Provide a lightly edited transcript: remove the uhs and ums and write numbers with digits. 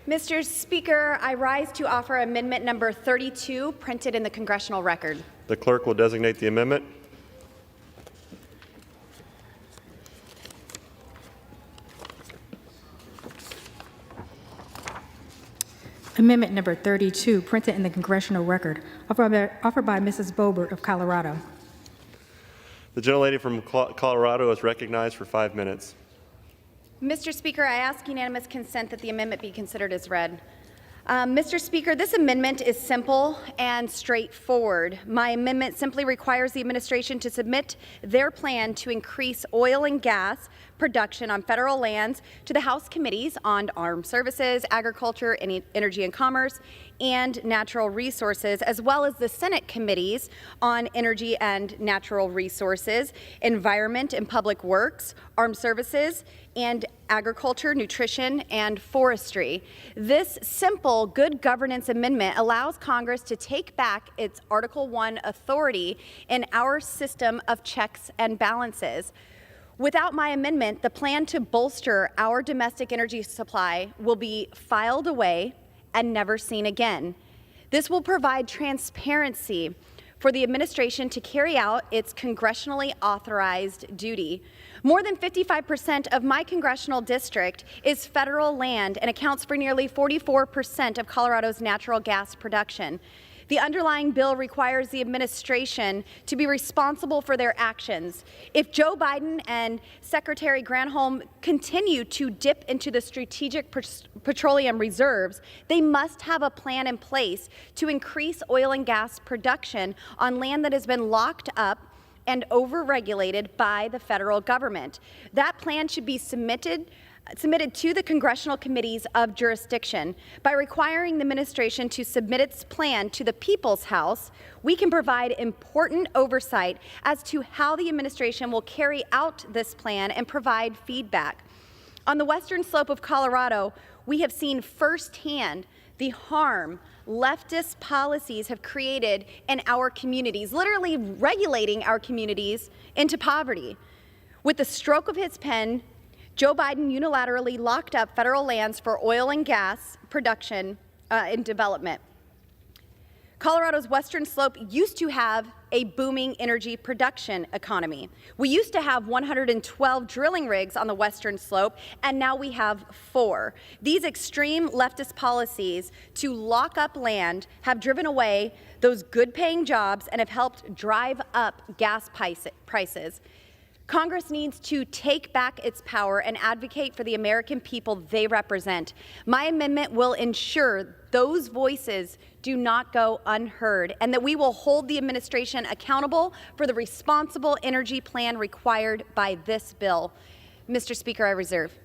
Mr. Speaker, I rise to offer amendment number 32, printed in the congressional record. The clerk will designate the amendment. Amendment number 32, printed in the congressional record, offered by Mrs. Boebert of Colorado. The gentlelady from Colorado is recognized for 5 minutes. Mr. Speaker, I ask unanimous consent that the amendment be considered as read. Mr. Speaker, this amendment is simple and straightforward. My amendment simply requires the administration to submit their plan to increase oil and gas production on federal lands to the House committees on Armed Services, Agriculture, Energy and Commerce, and Natural Resources, as well as the Senate committees on Energy and Natural Resources, Environment and Public Works, Armed Services, and Agriculture, Nutrition, and Forestry. This simple good governance amendment allows Congress to take back its Article I authority in our system of checks and balances. Without my amendment, the plan to bolster our domestic energy supply will be filed away and never seen again. This will provide transparency for the administration to carry out its congressionally authorized duty. More than 55% of my congressional district is federal land and accounts for nearly 44% of Colorado's natural gas production. The underlying bill requires the administration to be responsible for their actions. If Joe Biden and Secretary Granholm continue to dip into the strategic petroleum reserves, they must have a plan in place to increase oil and gas production on land that has been locked up and overregulated by the federal government. That plan should be submitted to the congressional committees of jurisdiction. By requiring the administration to submit its plan to the People's House, we can provide important oversight as to how the administration will carry out this plan and provide feedback. On the western slope of Colorado, we have seen firsthand the harm leftist policies have created in our communities, literally regulating our communities into poverty. With the stroke of his pen, Joe Biden unilaterally locked up federal lands for oil and gas production and development. Colorado's western slope used to have a booming energy production economy. We used to have 112 drilling rigs on the western slope, and now we have 4. These extreme leftist policies to lock up land have driven away those good-paying jobs and have helped drive up gas prices. Congress needs to take back its power and advocate for the American people they represent. My amendment will ensure those voices do not go unheard and that we will hold the administration accountable for the responsible energy plan required by this bill. Mr. Speaker, I reserve.